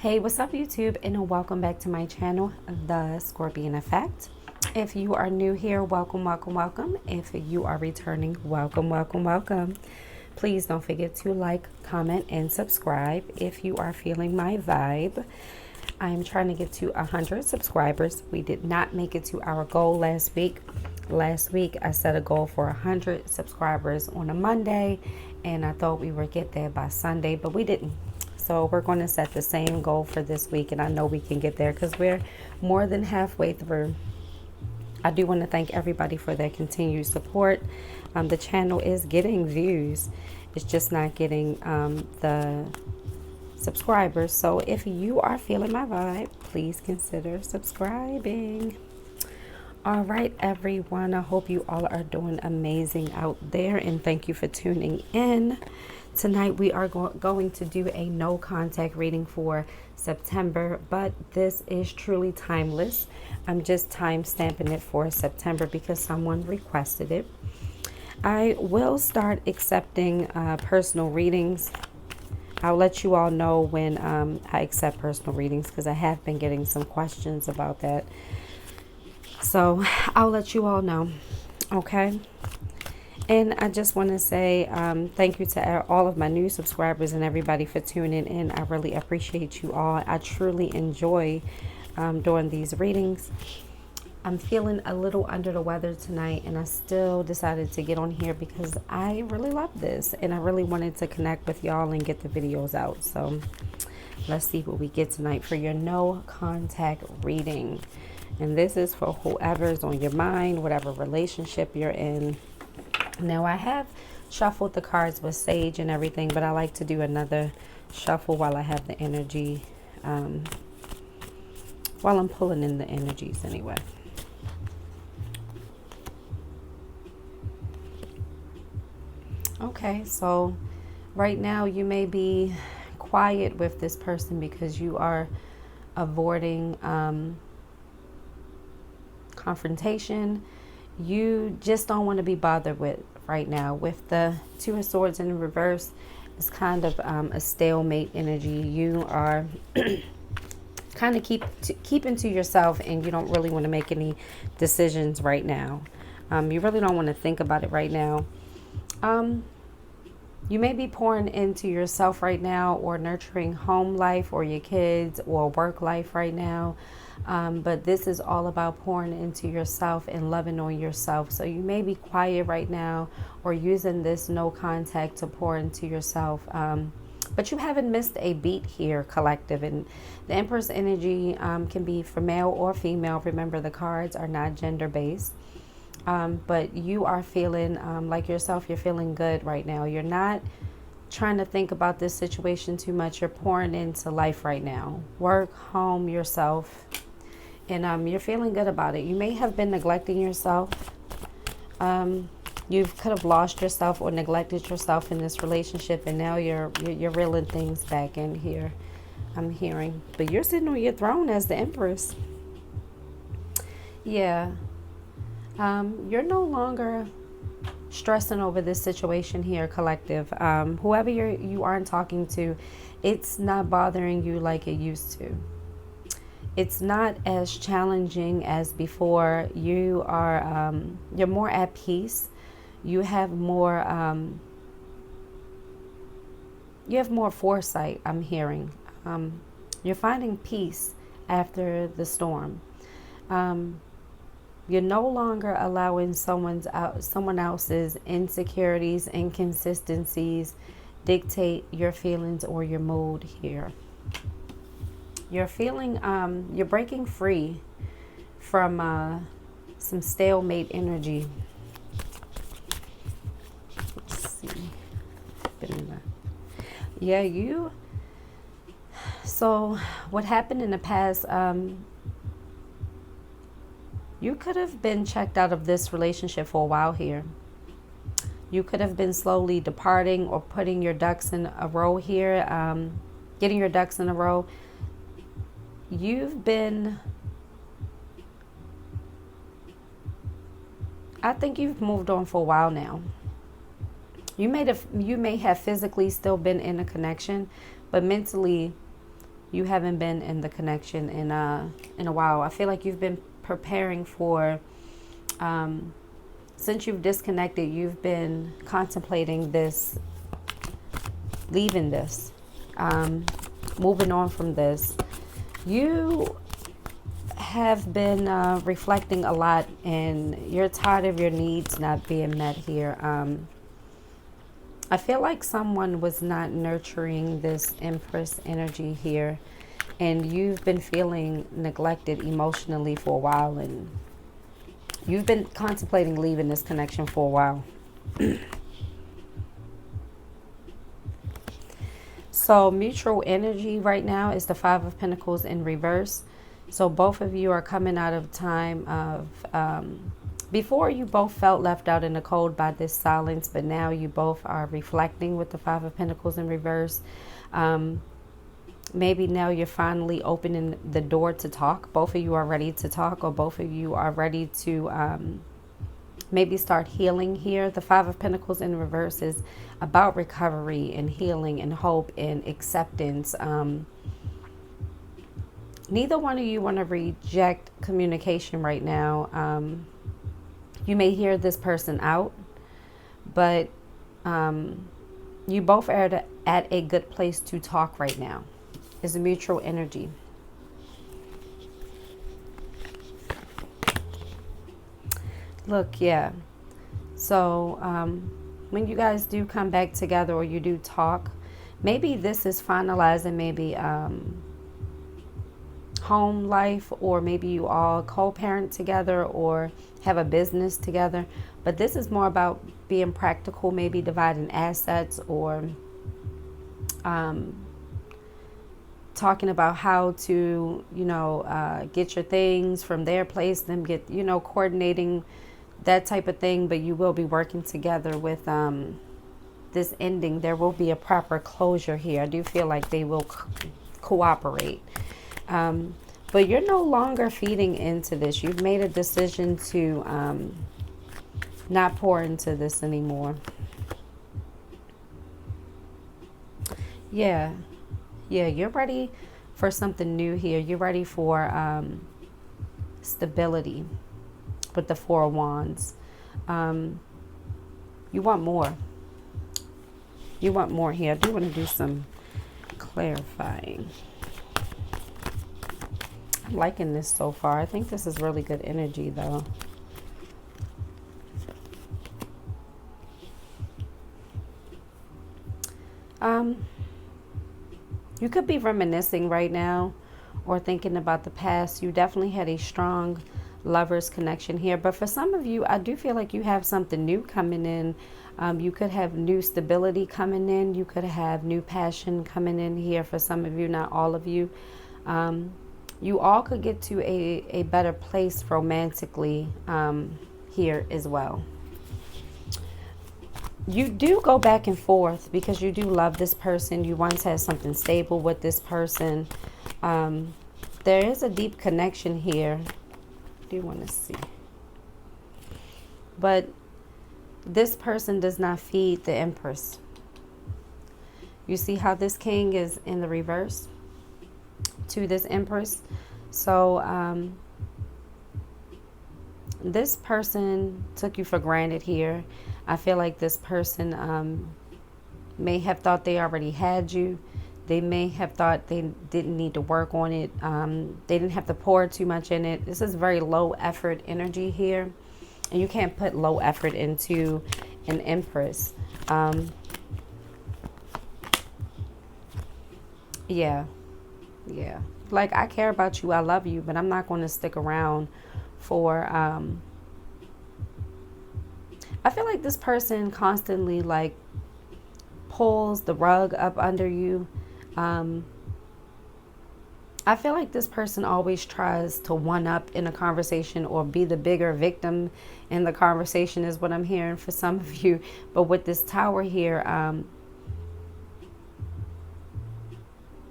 Hey, what's up YouTube, and welcome back to my channel, The Scorpion Effect. If you are new here, welcome, welcome, welcome. If you are returning, welcome, welcome, welcome. Please don't forget to like, comment, and subscribe if you are feeling my vibe. I'm trying to get to 100 subscribers. We did not make it to our goal last week. Last week, I set a goal for 100 subscribers on a Monday, and I thought we would get there by Sunday, but we didn't. So we're going to set the same goal for this week, and I know we can get there because we're more than halfway through. I do want to thank everybody for their continued support. The channel is getting views. It's just not getting the subscribers. So if you are feeling my vibe, please consider subscribing. All right, everyone. I hope you all are doing amazing out there, and thank you for tuning in. Tonight we are going to do a no contact reading for September, but this is truly timeless. I'm just time stamping it for September because someone requested it. I will start accepting personal readings. I'll let you all know when I accept personal readings because I have been getting some questions about that. So I'll let you all know, okay? And I just want to say thank you to all of my new subscribers and everybody for tuning in. I really appreciate you all. I truly enjoy doing these readings. I'm feeling a little under the weather tonight, and I still decided to get on here because I really love this, and I really wanted to connect with y'all and get the videos out. So let's see what we get tonight for your no contact reading. And this is for whoever's on your mind, whatever relationship you're in. Now, I have shuffled the cards with sage and everything, but I like to do another shuffle while I have the energy, while I'm pulling in the energies anyway. Okay, so right now you may be quiet with this person because you are avoiding confrontation. You just don't want to be bothered with right now. With the Two of Swords in reverse, it's kind of a stalemate energy. You are kind of keeping to yourself, and you don't really want to make any decisions right now. You really don't want to think about it right now. You may be pouring into yourself right now, or nurturing home life or your kids or work life right now. But this is all about pouring into yourself and loving on yourself. So you may be quiet right now or using this no contact to pour into yourself. But you haven't missed a beat here, collective. And the Empress energy can be for male or female. Remember, the cards are not gender based. But you are feeling like yourself. You're feeling good right now. You're not trying to think about this situation too much. You're pouring into life right now. Work, home, yourself. And you're feeling good about it. You may have been neglecting yourself. You could have lost yourself or neglected yourself in this relationship, and now you're reeling things back in here. I'm hearing, but you're sitting on your throne as the Empress. Yeah. You're no longer stressing over this situation here, collective. Whoever you aren't talking to, it's not bothering you like it used to. It's not as challenging as before. You are you're more at peace. You have more foresight, I'm hearing. You're finding peace after the storm. You're no longer allowing someone else's insecurities, inconsistencies dictate your feelings or your mood here. You're feeling, you're breaking free from some stalemate energy. Let's see. Yeah, so what happened in the past, you could have been checked out of this relationship for a while here. You could have been slowly departing or putting your ducks in a row here, getting your ducks in a row. I think you've moved on for a while now. You may have physically still been in a connection, but mentally you haven't been in the connection in a while. I feel like you've been preparing for, since you've disconnected, you've been contemplating this, leaving this, moving on from this. You have been reflecting a lot, and you're tired of your needs not being met here. I feel like someone was not nurturing this Empress energy here, and you've been feeling neglected emotionally for a while, and you've been contemplating leaving this connection for a while. So mutual energy right now is the Five of Pentacles in reverse. So both of you are coming out of time of, before you both felt left out in the cold by this silence, but now you both are reflecting with the Five of Pentacles in reverse. Maybe now you're finally opening the door to talk. Both of you are ready to talk, or both of you are ready to maybe start healing here. The Five of Pentacles in reverse is about recovery and healing and hope and acceptance. Neither one of you want to reject communication right now. You may hear this person out, but you both are at a good place to talk right now. It's a mutual energy. Look, yeah. So when you guys do come back together, or you do talk, maybe this is finalizing maybe home life, or maybe you all co-parent together or have a business together. But this is more about being practical, maybe dividing assets, or talking about how to, get your things from their place, them get, coordinating that type of thing. But you will be working together with this ending. There will be a proper closure here. I do feel like they will cooperate. But you're no longer feeding into this. You've made a decision to not pour into this anymore. Yeah, you're ready for something new here. You're ready for stability with the Four of Wands. You want more. You want more here. I do want to do some clarifying. I'm liking this so far. I think this is really good energy, though. You could be reminiscing right now, or thinking about the past. You definitely had a strong lovers connection here. But for some of you, I do feel like you have something new coming in. You could have new stability coming in. You could have new passion coming in here for some of you, not all of you. You all could get to a better place romantically here as well. You do go back and forth because you do love this person. You once had something stable with this person. There is a deep connection here. I do want to see. But this person does not feed the Empress. You see how this King is in the reverse to this Empress? So this person took you for granted here. I feel like this person may have thought they already had you. They may have thought they didn't need to work on it. They didn't have to pour too much in it. This is very low effort energy here. And you can't put low effort into an Empress. Yeah. Like, I care about you. I love you. But I'm not going to stick around for... I feel like this person constantly like pulls the rug up under you. I feel like this person always tries to one up in a conversation, or be the bigger victim in the conversation, is what I'm hearing for some of you. But with this Tower here,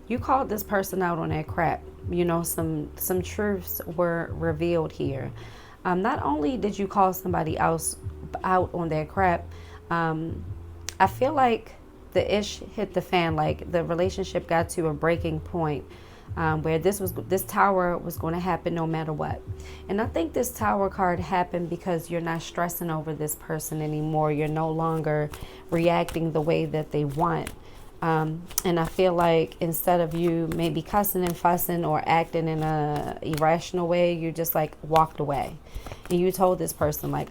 you called this person out on that crap. Some truths were revealed here. Not only did you call somebody else out on their crap, I feel like the ish hit the fan. Like, the relationship got to a breaking point. where this tower was going to happen no matter what. And I think this tower card happened because you're not stressing over this person anymore. You're no longer reacting the way that they want. And I feel like instead of you maybe cussing and fussing or acting in a irrational way, you just like walked away. And you told this person, like,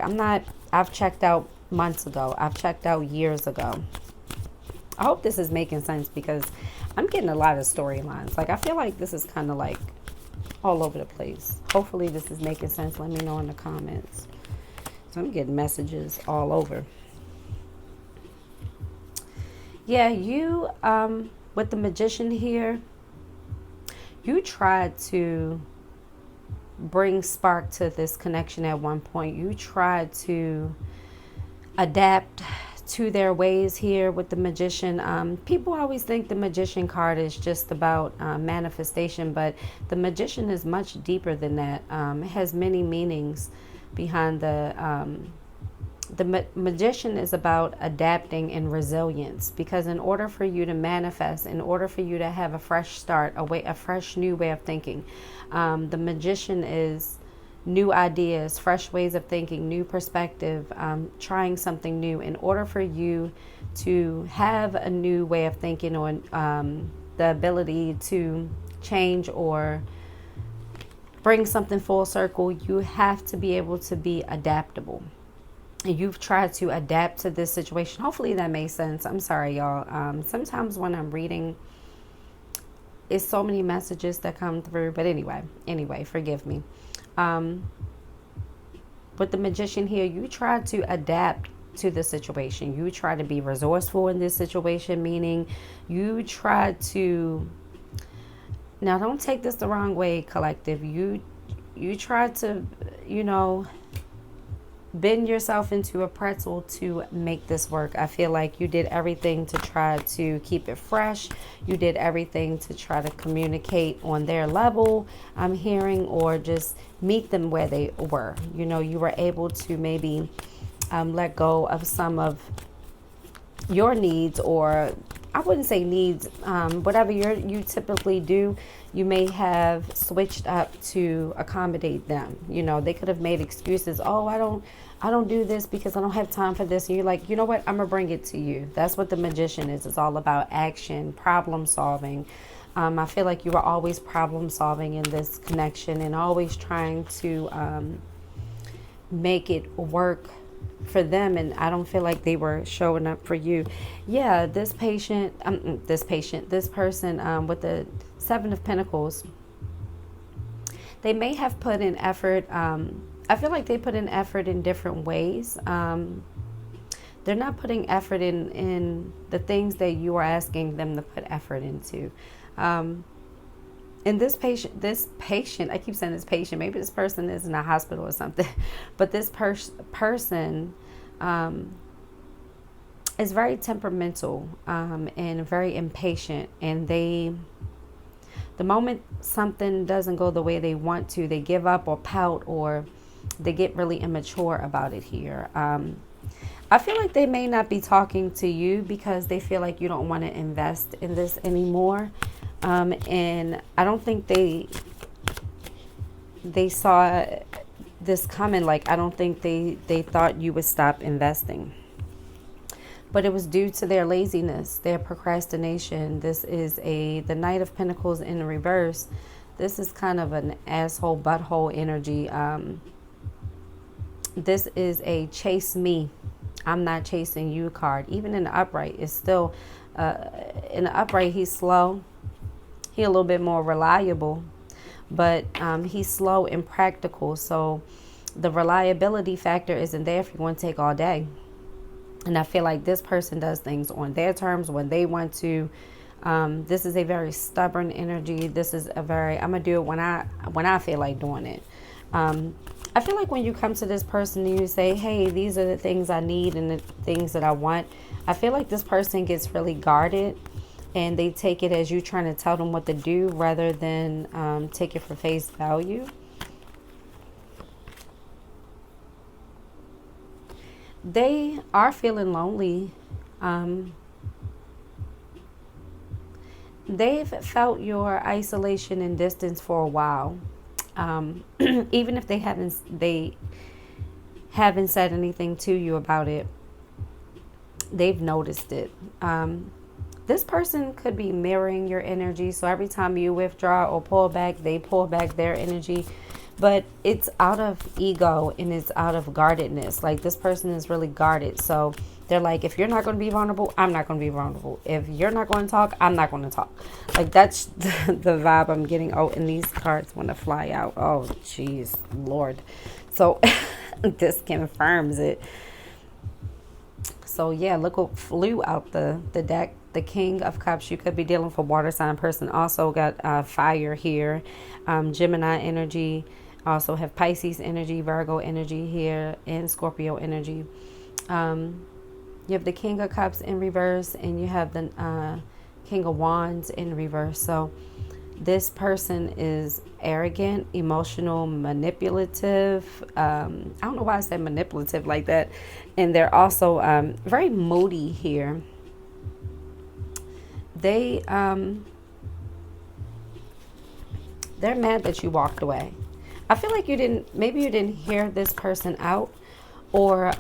I've checked out months ago. I've checked out years ago. I hope this is making sense because I'm getting a lot of storylines. Like, I feel like this is kind of like all over the place. Hopefully this is making sense. Let me know in the comments. So I'm getting messages all over. Yeah, you, with the Magician here, you tried to bring spark to this connection at one point. You tried to adapt to their ways here with the Magician. People always think the Magician card is just about manifestation, but the Magician is much deeper than that. It has many meanings behind the Magician is about adapting and resilience, because in order for you to manifest, in order for you to have a fresh start, a fresh new way of thinking, the Magician is new ideas, fresh ways of thinking, new perspective, trying something new. In order for you to have a new way of thinking or the ability to change or bring something full circle, you have to be able to be adaptable. And you've tried to adapt to this situation. Hopefully that made sense. I'm sorry, y'all. Sometimes when I'm reading, it's so many messages that come through. But anyway, forgive me. With the Magician here, you try to adapt to the situation. You try to be resourceful in this situation, meaning you try to, now don't take this the wrong way, collective. You try to, bend yourself into a pretzel to make this work. I feel like you did everything to try to keep it fresh. You did everything to try to communicate on their level, I'm hearing, or just meet them where they were. You were able to maybe let go of some of your needs, or I wouldn't say needs, whatever you typically do, you may have switched up to accommodate them. They could have made excuses. Oh, I don't do this because I don't have time for this. And you're like, you know what? I'm going to bring it to you. That's what the Magician is. It's all about action, problem solving. I feel like you were always problem solving in this connection and always trying to make it work for them, and I don't feel like they were showing up for you. Yeah, this person with the Seven of Pentacles, they may have put in effort. I feel like they put in effort in different ways. They're not putting effort in the things that you are asking them to put effort into. And this patient, I keep saying this patient, maybe this person is in a hospital or something, but this person is very temperamental and very impatient. And the moment something doesn't go the way they want to, they give up or pout, or they get really immature about it here. I feel like they may not be talking to you because they feel like you don't want to invest in this anymore. And I don't think they saw this coming. Like, I don't think they thought you would stop investing. But it was due to their laziness, their procrastination. This is the Knight of Pentacles in reverse. This is kind of an asshole, butthole energy. This is a chase me, I'm not chasing you card. Even in the upright, it's still, in the upright, he's slow. He's a little bit more reliable, but he's slow and practical. So the reliability factor isn't there if you want to take all day. And I feel like this person does things on their terms when they want to. This is a very stubborn energy. This is I'm gonna do it when I feel like doing it. I feel like when you come to this person and you say, hey, these are the things I need and the things that I want, I feel like this person gets really guarded and they take it as you trying to tell them what to do rather than take it for face value. They are feeling lonely. they've felt your isolation and distance for a while. Even if they haven't said anything to you about it, they've noticed it. This person could be mirroring your energy. So every time you withdraw or pull back, they pull back their energy. But it's out of ego and it's out of guardedness. Like, this person is really guarded. So they're like, if you're not going to be vulnerable, I'm not going to be vulnerable. If you're not going to talk, I'm not going to talk. Like, that's the vibe I'm getting. Oh, and these cards want to fly out. Oh, jeez, Lord. So this confirms it. So yeah, look what flew out the deck. The King of Cups. You could be dealing with a water sign person. Also got fire here. Gemini energy. Also have Pisces energy, Virgo energy here, and Scorpio energy. You have the King of Cups in reverse, and you have the King of Wands in reverse. So this person is arrogant, emotional, manipulative. I don't know why I said manipulative like that. And they're also very moody here. They're mad that you walked away. I feel like maybe you didn't hear this person out, or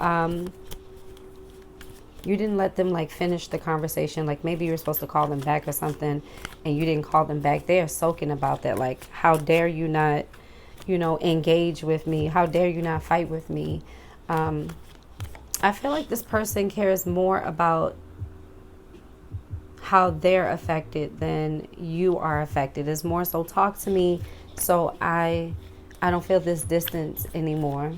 you didn't let them like finish the conversation. Like, maybe you were supposed to call them back or something and you didn't call them back. They are soaking about that. Like, how dare you not, engage with me? How dare you not fight with me? I feel like this person cares more about how they're affected than you are affected. It's more so, talk to me so I don't feel this distance anymore.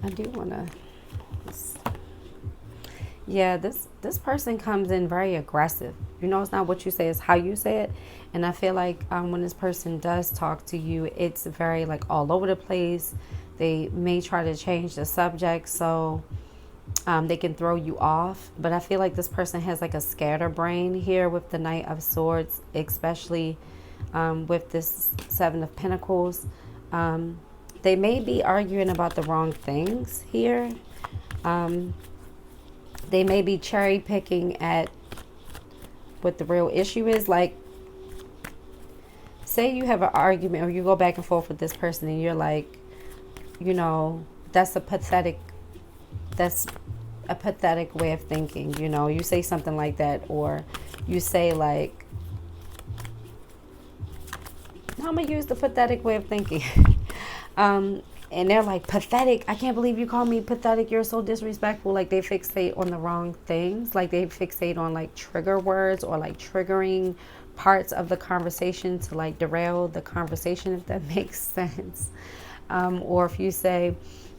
I do want to... Yeah, this person comes in very aggressive. It's not what you say, it's how you say it. And I feel like when this person does talk to you, it's very like all over the place. They may try to change the subject so they can throw you off. But I feel like this person has like a scatterbrain here with the Knight of Swords, especially with this Seven of Pentacles. They may be arguing about the wrong things here. They may be cherry picking at what the real issue is. Like, say you have an argument or you go back and forth with this person and you're like, that's a pathetic way of thinking. You say something like that, or you say like, I'm gonna use the pathetic way of thinking. And they're like, pathetic? I can't believe you call me pathetic. You're so disrespectful. Like, they fixate on the wrong things. Like, they fixate on like trigger words or like triggering parts of the conversation to like derail the conversation, if that makes sense. Or if you say,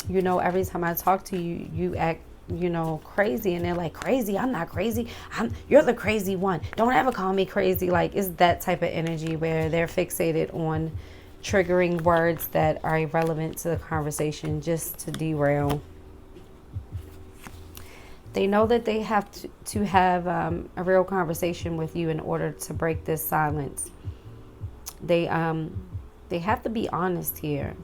every time I talk to you, you act, crazy. And they're like, crazy? I'm not crazy. You're the crazy one. Don't ever call me crazy. Like, it's that type of energy where they're fixated on triggering words that are irrelevant to the conversation just to derail. They know that they have to have a real conversation with you in order to break this silence. They have to be honest here.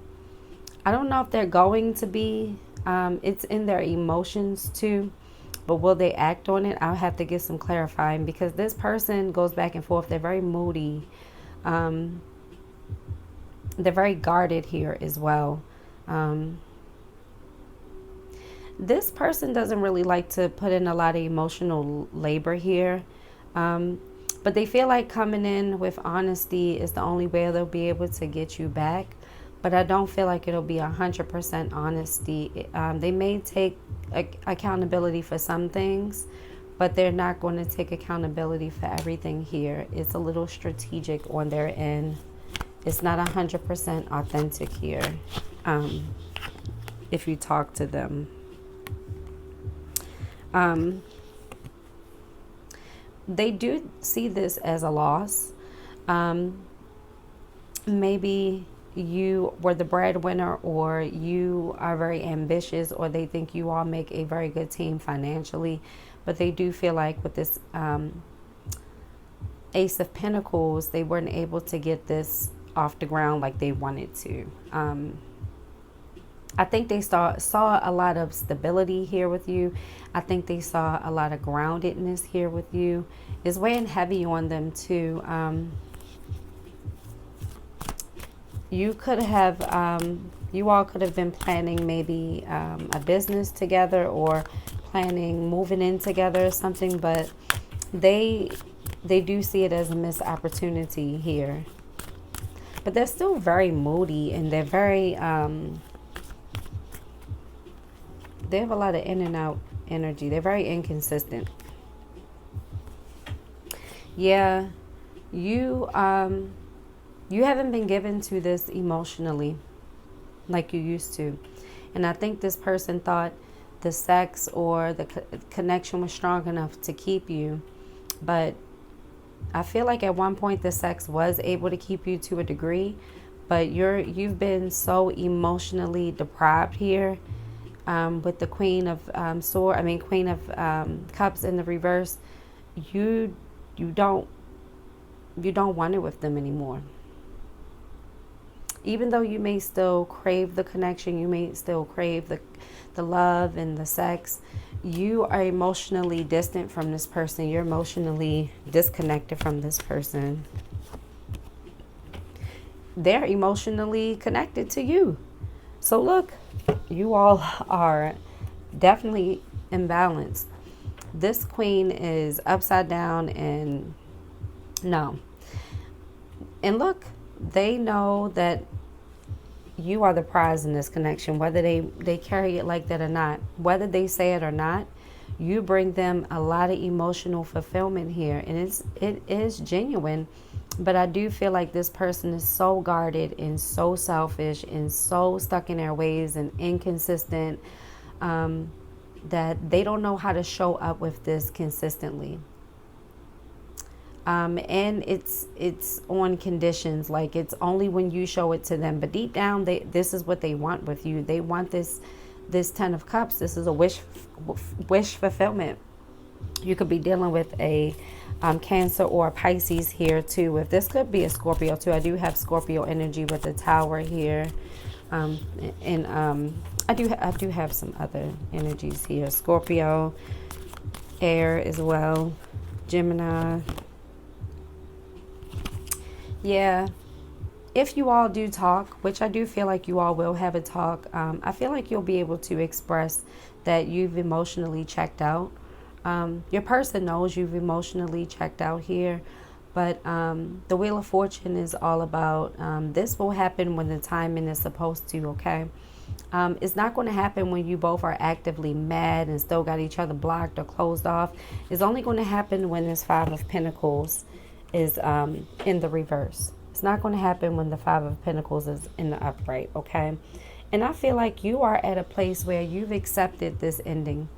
I don't know if they're going to be. It's in their emotions too. But will they act on it? I'll have to get some clarifying, because this person goes back and forth. They're very moody. They're very guarded here as well. This person doesn't really like to put in a lot of emotional labor here. But they feel like coming in with honesty is the only way they'll be able to get you back. But I don't feel like it'll be 100% honesty. They may take accountability for some things, but they're not going to take accountability for everything here. It's a little strategic on their end. It's not 100% authentic here if you talk to them. They do see this as a loss. Maybe you were the breadwinner, or you are very ambitious, or they think you all make a very good team financially. But they do feel like with this Ace of Pentacles, they weren't able to get this off the ground like they wanted to. I think they saw a lot of stability here with you. I think they saw a lot of groundedness here with you. It's weighing heavy on them too. You could have, you all could have been planning maybe a business together, or planning moving in together or something, but they do see it as a missed opportunity here. But they're still very moody, and they're very, they have a lot of in and out energy. They're very inconsistent. Yeah, you, you haven't been given to this emotionally like you used to. And I think this person thought the sex or the connection was strong enough to keep you. But I feel like at one point the sex was able to keep you to a degree, but you've been so emotionally deprived here, with the Queen of Queen of Cups in the reverse. You you don't you don't want it with them anymore. Even though you may still crave the connection, you may still crave the love and the sex, you are emotionally distant from this person. You're emotionally disconnected from this person. They're emotionally connected to you. So look, you all are definitely imbalanced. This queen is upside down, and no. And look, they know that you are the prize in this connection, whether they carry it like that or not, whether they say it or not. You bring them a lot of emotional fulfillment here, and it is genuine. But I do feel like this person is so guarded and so selfish and so stuck in their ways and inconsistent, that they don't know how to show up with this consistently. And it's on conditions, like it's only when you show it to them. But deep down, this is what they want with you. They want this 10 of Cups. This is a wish fulfillment. You could be dealing with a Cancer or a Pisces here too. If this could be a Scorpio too. I do have Scorpio energy with the Tower here, and I do have some other energies here. Scorpio, air as well, Gemini. Yeah, if you all do talk, which I do feel like you all will have a talk, I feel like you'll be able to express that you've emotionally checked out. Your person knows you've emotionally checked out here, but the Wheel of Fortune is all about, this will happen when the timing is supposed to, okay? It's not going to happen when you both are actively mad and still got each other blocked or closed off. It's only going to happen when this Five of Pentacles is in the reverse. It's not going to happen when the Five of Pentacles is in the upright, okay? And I feel like you are at a place where you've accepted this ending.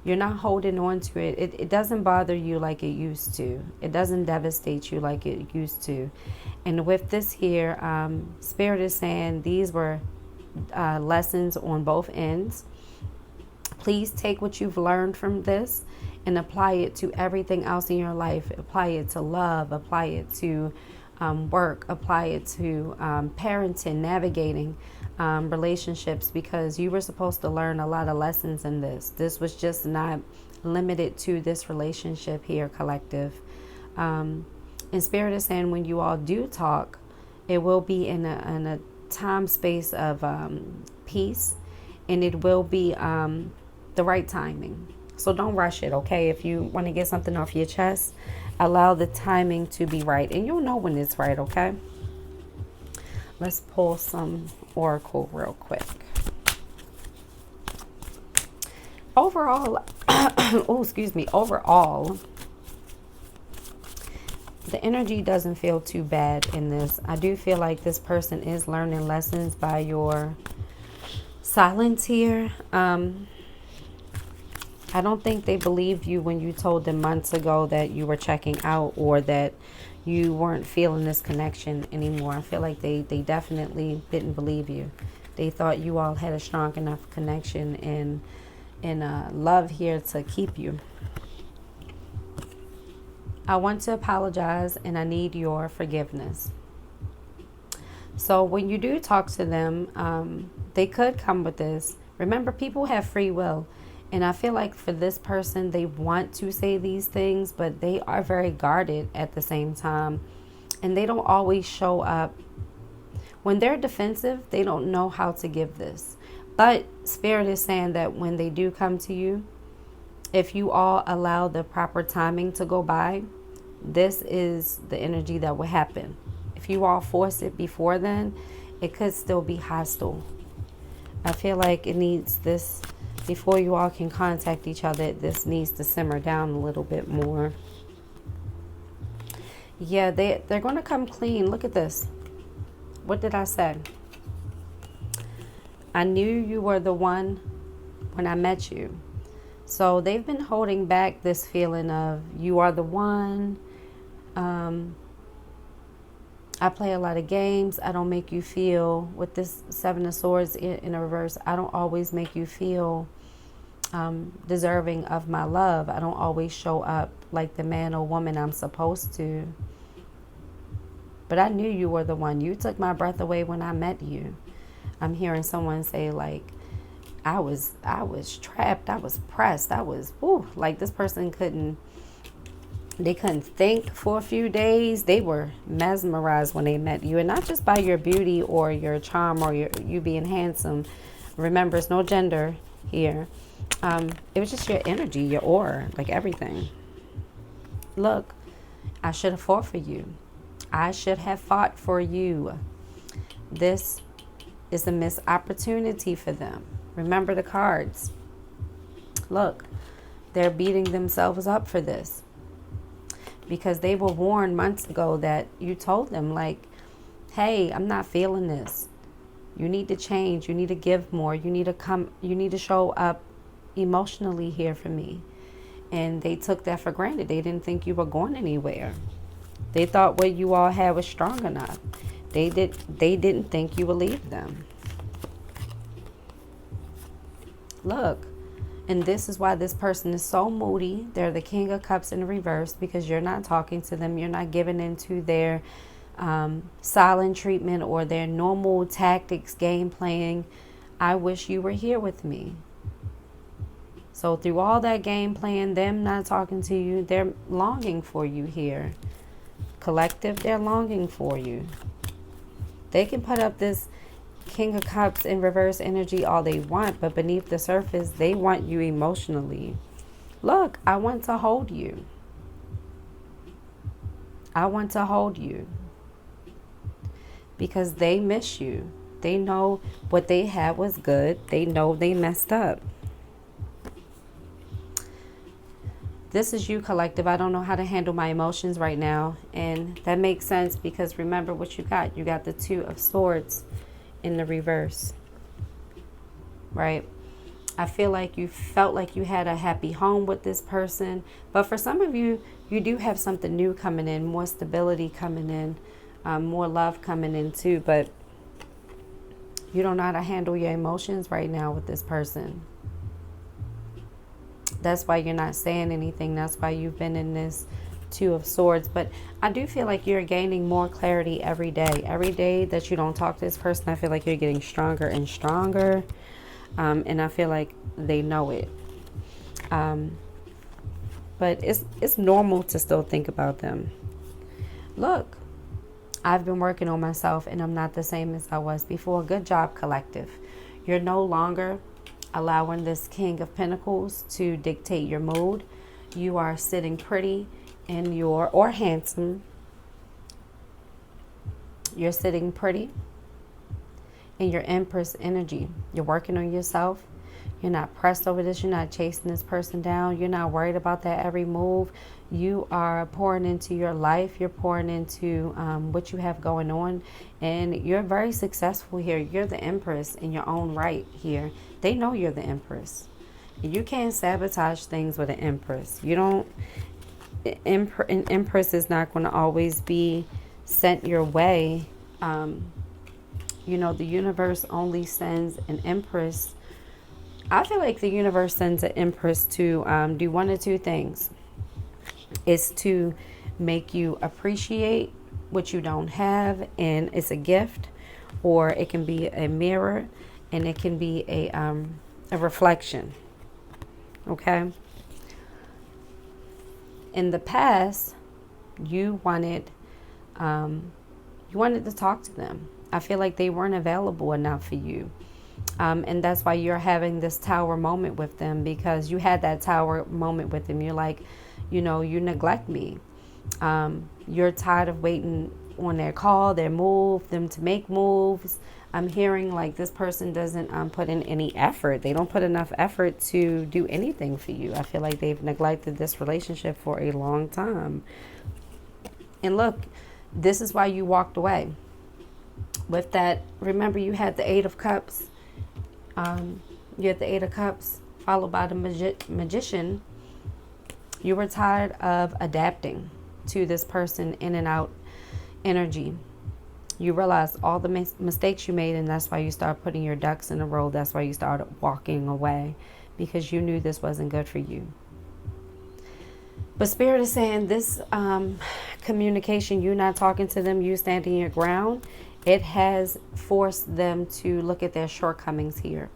You're not holding on to it. It doesn't bother you like it used to. It doesn't devastate you like it used to. And with this here, Spirit is saying these were lessons on both ends. Please take what you've learned from this and apply it to everything else in your life. Apply it to love. Apply it to work. Apply it to parenting, navigating relationships, because you were supposed to learn a lot of lessons in this. This was just not limited to this relationship here, collective. And Spirit is saying when you all do talk, it will be in a time space of peace, and it will be the right timing. So don't rush it, okay? If you want to get something off your chest, allow the timing to be right, and you'll know when it's right, okay? Let's pull some oracle real quick. Overall, oh, excuse me, overall, the energy doesn't feel too bad in this. I do feel like this person is learning lessons by your silence here. I don't think they believed you when you told them months ago that you were checking out, or that you weren't feeling this connection anymore. I feel like they definitely didn't believe you. They thought you all had a strong enough connection and love here to keep you. I want to apologize, and I need your forgiveness. So when you do talk to them, they could come with this. Remember, people have free will. And I feel like for this person, they want to say these things, but they are very guarded at the same time. And they don't always show up. When they're defensive, they don't know how to give this. But Spirit is saying that when they do come to you, if you all allow the proper timing to go by, this is the energy that will happen. If you all force it before then, it could still be hostile. I feel like it needs this, before you all can contact each other, this needs to simmer down a little bit more. Yeah, they're going to come clean. Look at this. What did I say? I knew you were the one when I met you. So they've been holding back this feeling of you are the one. I play a lot of games. I don't make you feel, with this Seven of Swords in a reverse, I don't always make you feel deserving of my love. I don't always show up like the man or woman I'm supposed to. But I knew you were the one. You took my breath away when I met you. I'm hearing someone say, like, I was trapped. I was pressed. I was, like this person couldn't think for a few days. They were mesmerized when they met you, and not just by your beauty or your charm or you being handsome. Remember, it's no gender here. It was just your energy, your aura, like everything. Look, I should have fought for you. I should have fought for you. This is a missed opportunity for them. Remember the cards. Look, they're beating themselves up for this, because they were warned months ago that you told them, like, hey, I'm not feeling this. You need to change. You need to give more. You need to show up emotionally here for me. And they took that for granted. They didn't think you were going anywhere. They thought what you all had was strong enough. They didn't think you would leave them. Look, and this is why this person is so moody. They're the King of Cups in reverse, because you're not talking to them. You're not giving into their silent treatment or their normal tactics, game playing. I wish you were here with me. So through all that game playing, them not talking to you, they're longing for you here. Collective, they're longing for you. They can put up this King of Cups in reverse energy all they want, but beneath the surface, they want you emotionally. Look, I want to hold you. I want to hold you. Because they miss you. They know what they had was good. They know they messed up. This is you, collective. I don't know how to handle my emotions right now. And that makes sense, because remember what you got. You got the Two of Swords in the reverse, right? I feel like you felt like you had a happy home with this person, but for some of you, you do have something new coming in, more stability coming in, more love coming in too, but you don't know how to handle your emotions right now with this person. That's why you're not saying anything. That's why you've been in this Two of Swords. But I do feel like you're gaining more clarity every day. Every day that you don't talk to this person, I feel like you're getting stronger and stronger. And I feel like they know it. But it's normal to still think about them. Look, I've been working on myself, and I'm not the same as I was before. Good job, collective. You're no longer allowing this King of Pentacles to dictate your mood. You are sitting pretty in your, or handsome. You're sitting pretty in your Empress energy. You're working on yourself. You're not pressed over this. You're not chasing this person down. You're not worried about that every move. You are pouring into your life. You're pouring into what you have going on. And you're very successful here. You're the Empress in your own right here. They know you're the Empress. You can't sabotage things with an Empress. You don't. An Empress is not going to always be sent your way. You know, the universe only sends an Empress. I feel like the universe sends an Empress to do one of two things. It's to make you appreciate what you don't have, and it's a gift, or it can be a mirror, and it can be a reflection. Okay. In the past, you wanted to talk to them. I feel like they weren't available enough for you. And that's why you're having this tower moment with them, because you had that tower moment with them. You're like, you neglect me. You're tired of waiting on their call, their move, them to make moves. I'm hearing like this person doesn't put in any effort. They don't put enough effort to do anything for you. I feel like they've neglected this relationship for a long time. And look, this is why you walked away. With that, remember you had the Eight of Cups. You had the Eight of Cups followed by the Magician. You were tired of adapting to this person in and out energy. You realized all the mistakes you made, and that's why you started putting your ducks in a row. That's why you started walking away, because you knew this wasn't good for you. But Spirit is saying this communication, you not talking to them, you standing your ground, it has forced them to look at their shortcomings here.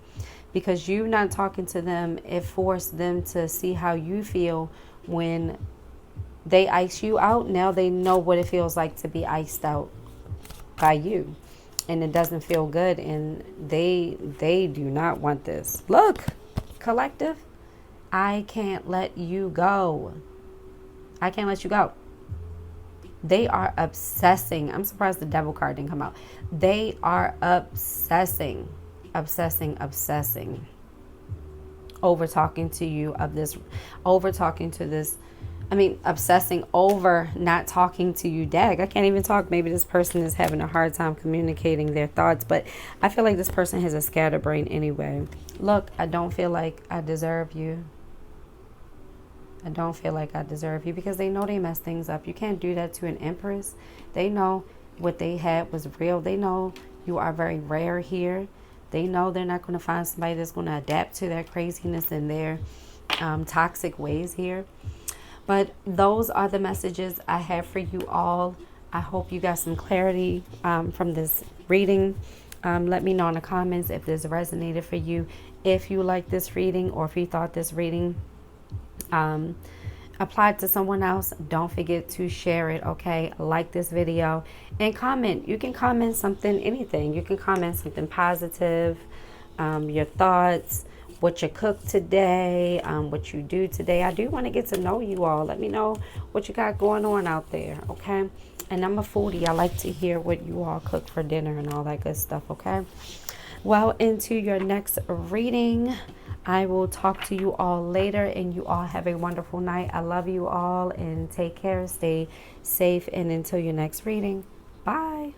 Because you not talking to them, it forced them to see how you feel when they ice you out. Now they know what it feels like to be iced out by you. And it doesn't feel good. And they do not want this. Look, collective, I can't let you go. I can't let you go. They are obsessing. I'm surprised the devil card didn't come out. They are obsessing over talking to you of this, over talking to this. I mean, obsessing over not talking to you. Dag, I can't even talk. Maybe this person is having a hard time communicating their thoughts, but I feel like this person has a scatterbrain anyway. Look, I don't feel like I deserve you. I don't feel like I deserve you, because they know they mess things up. You can't do that to an empress. They know what they had was real. They know you are very rare here. They know they're not going to find somebody that's going to adapt to their craziness and their toxic ways here. But those are the messages I have for you all. I hope you got some clarity from this reading. Let me know in the comments if this resonated for you. If you like this reading, or if you thought this reading applied to someone else, don't forget to share it. Okay, like this video and comment. You can comment something, anything. You can comment something positive, your thoughts, what you cooked today, what you do today. I do want to get to know you all. Let me know what you got going on out there. Okay, and I'm a foodie. I like to hear what you all cook for dinner and all that good stuff. Okay, well, into your next reading. I will talk to you all later, and you all have a wonderful night. I love you all, and take care. Stay safe, and until your next reading, bye.